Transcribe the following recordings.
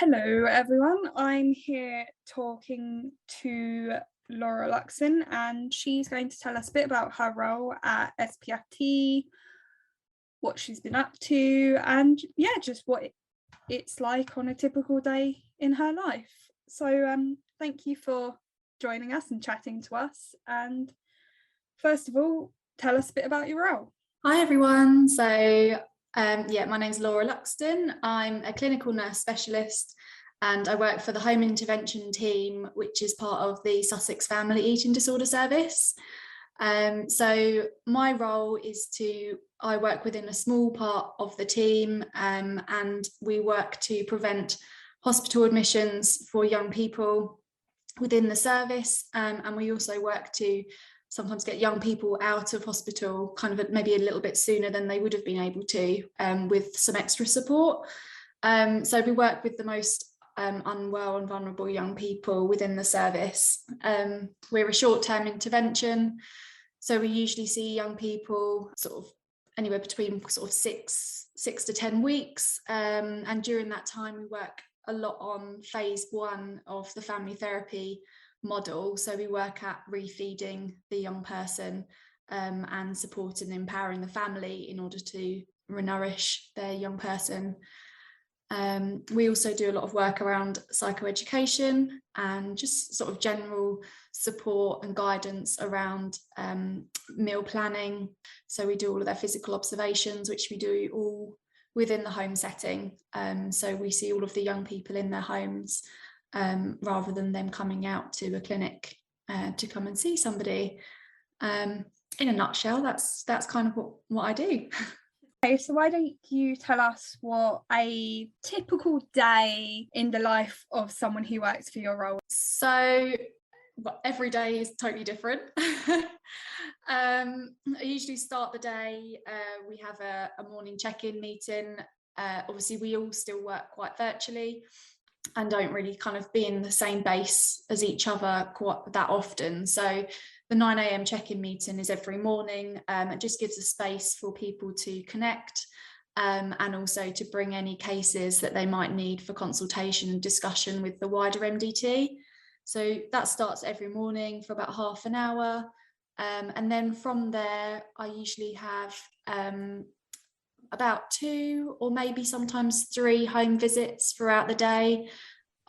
Hello everyone, I'm here talking to Laura Luxton and she's going to tell us a bit about her role at SPFT, what she's been up to, and just what it's like on a typical day in her life. So thank you for joining us and chatting to us, and first of all, tell us a bit about your role. Hi everyone, my name's Laura Luxton. I'm a clinical nurse specialist and I work for the home intervention team, which is part of the Sussex Family Eating Disorder Service. So my role is I work within a small part of the team, and we work to prevent hospital admissions for young people within the service, and we also work to sometimes get young people out of hospital kind of maybe a little bit sooner than they would have been able to, with some extra support. So we work with the most unwell and vulnerable young people within the service. We're a short-term intervention, so we usually see young people sort of anywhere between sort of six to 10 weeks, and during that time we work a lot on phase 1 of the family therapy model. So we work at refeeding the young person, and supporting and empowering the family in order to nourish their young person. We also do a lot of work around psychoeducation and just sort of general support and guidance around meal planning. So we do all of their physical observations, which we do all within the home setting. So we see all of the young people in their homes, rather than them coming out to a clinic to come and see somebody. In a nutshell, that's kind of what I do. Okay, so why don't you tell us what a typical day in the life of someone who works for your role? So every day is totally different. I usually start the day, we have a morning check-in meeting. Obviously we all still work quite virtually and don't really kind of be in the same base as each other quite that often. So the 9 a.m. check-in meeting is every morning. It just gives a space for people to connect, and also to bring any cases that they might need for consultation and discussion with the wider MDT. So that starts every morning for about half an hour. And then from there, I usually have about 2 or maybe sometimes 3 home visits throughout the day.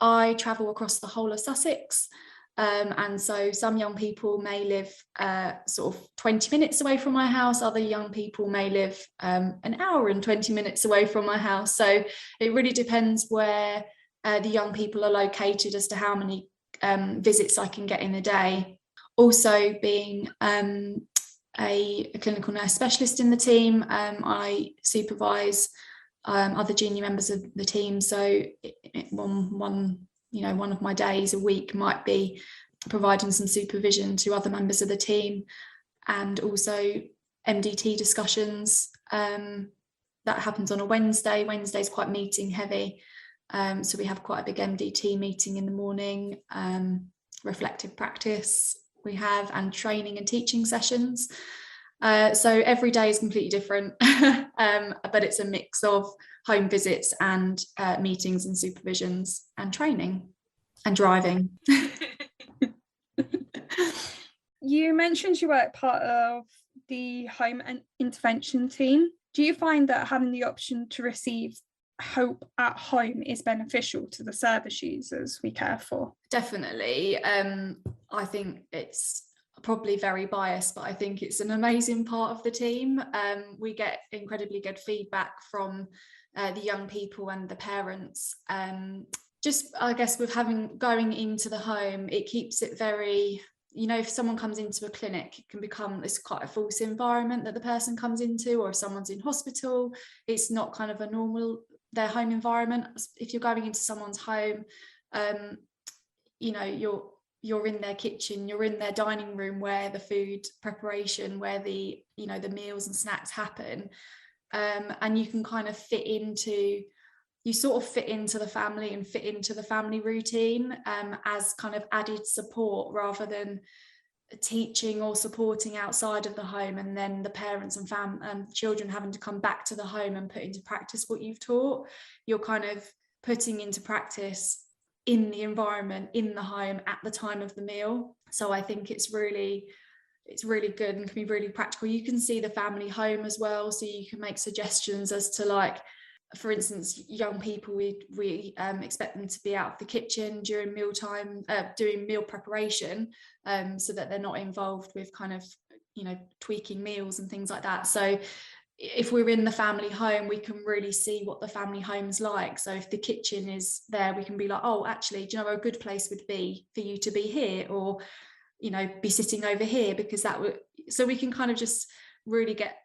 I travel across the whole of Sussex, and so some young people may live sort of 20 minutes away from my house, other young people may live an hour and 20 minutes away from my house. So it really depends where the young people are located as to how many visits I can get in a day. Also, being a clinical nurse specialist in the team, I supervise other junior members of the team. So one of my days a week might be providing some supervision to other members of the team, and also MDT discussions. That happens on a Wednesday. Wednesday's quite meeting heavy. So we have quite a big MDT meeting in the morning, reflective practice we have, and training and teaching sessions. So every day is completely different, but it's a mix of home visits and meetings and supervisions and training and driving. You mentioned you work part of the home and intervention team. Do you find that having the option to receive help at home is beneficial to the service users we care for? Definitely. I think it's probably very biased, but I think it's an amazing part of the team. We get incredibly good feedback from the young people and the parents. Just, I guess, with going into the home, it keeps it very, if someone comes into a clinic, it can become this quite a false environment that the person comes into, or if someone's in hospital, it's not kind of a normal, their home environment. If you're going into someone's home, you're in their kitchen, you're in their dining room where the food preparation, where the meals and snacks happen, and you can kind of fit into the family and fit into the family routine, as kind of added support, rather than teaching or supporting outside of the home, and then the parents and children having to come back to the home and put into practice what you've taught. You're kind of putting into practice in the environment, in the home, at the time of the meal. So I think it's really good and can be really practical. You can see the family home as well, so you can make suggestions as to, like, for instance, young people, we expect them to be out of the kitchen during mealtime, doing meal preparation, so that they're not involved with kind of, tweaking meals and things like that. So if we're in the family home, we can really see what the family home's like. So if the kitchen is there, we can be like, oh, actually, do you know where a good place would be for you to be here, or be sitting over here, because that would, so we can kind of just really get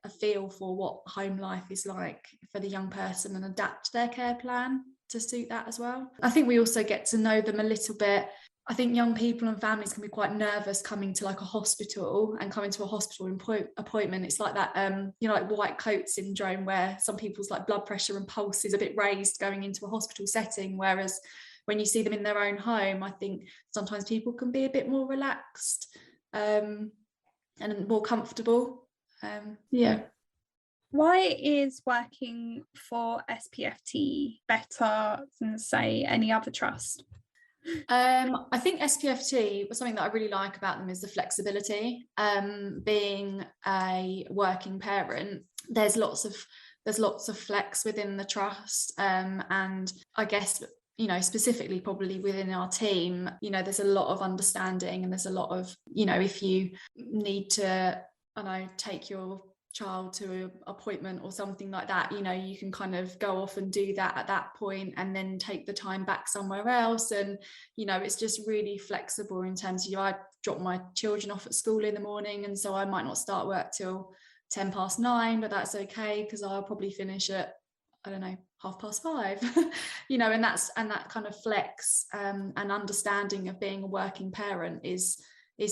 a feel for what home life is like for the young person and adapt their care plan to suit that as well. I think we also get to know them a little bit. I think young people and families can be quite nervous coming to like a hospital and coming to a hospital appointment. It's like that, like white coat syndrome, where some people's like blood pressure and pulse is a bit raised going into a hospital setting, whereas when you see them in their own home, I think sometimes people can be a bit more relaxed and more comfortable. Why is working for SPFT better than, say, any other trust? I think SPFT, something that I really like about them is the flexibility. Being a working parent, there's lots of flex within the trust, and I guess, specifically probably within our team, there's a lot of understanding, and there's a lot of, if you need to, take your child to an appointment or something like that, you can kind of go off and do that at that point and then take the time back somewhere else. And it's just really flexible in terms of, I drop my children off at school in the morning, and so I might not start work till 9:10, but that's okay, because I'll probably finish at, I don't know, 5:30, and that kind of flex and understanding of being a working parent is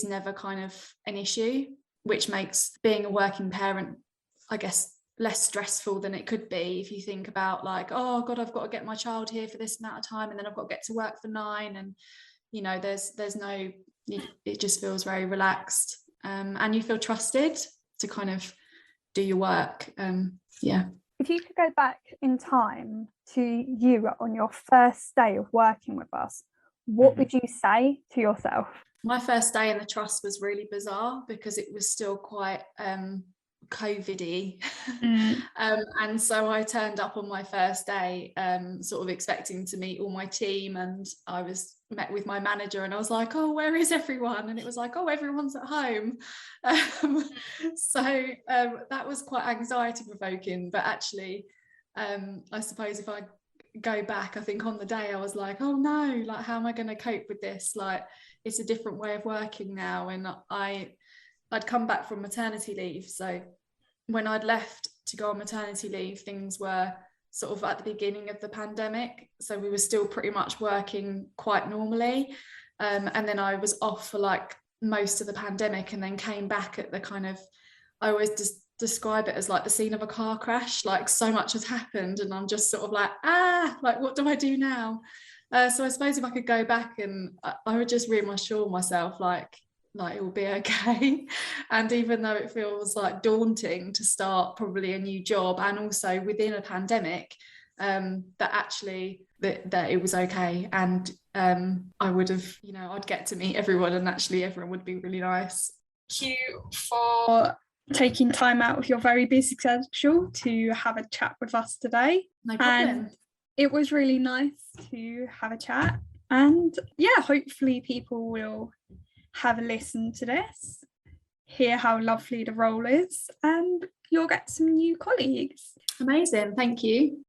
never kind of an issue, which makes being a working parent, I guess, less stressful than it could be if you think about, like, oh God, I've got to get my child here for this amount of time, and then I've got to get to work for 9, and there's no, it just feels very relaxed, and you feel trusted to kind of do your work. If you could go back in time to you on your first day of working with us, what would you say to yourself? My first day in the trust was really bizarre because it was still quite COVID-y. And so I turned up on my first day sort of expecting to meet all my team, and I was met with my manager, and I was like, oh, where is everyone? And it was like, oh, everyone's at home. So that was quite anxiety provoking, but actually I suppose if I go back, I think on the day I was like, oh no, like, how am I going to cope with this? Like, it's a different way of working now. And I'd come back from maternity leave, so when I'd left to go on maternity leave, things were sort of at the beginning of the pandemic, so we were still pretty much working quite normally, and then I was off for like most of the pandemic, and then came back at the kind of, I always just describe it as like the scene of a car crash, like so much has happened and I'm just sort of like, like, what do I do now? So I suppose if I could go back, and I would just reassure myself like it will be okay. And even though it feels like daunting to start probably a new job, and also within a pandemic, that actually that it was okay, and I would have, I'd get to meet everyone, and actually everyone would be really nice. Thank you for taking time out of your very busy schedule to have a chat with us today. No problem. And it was really nice to have a chat, and hopefully people will have a listen to this, hear how lovely the role is, and you'll get some new colleagues. Amazing, thank you.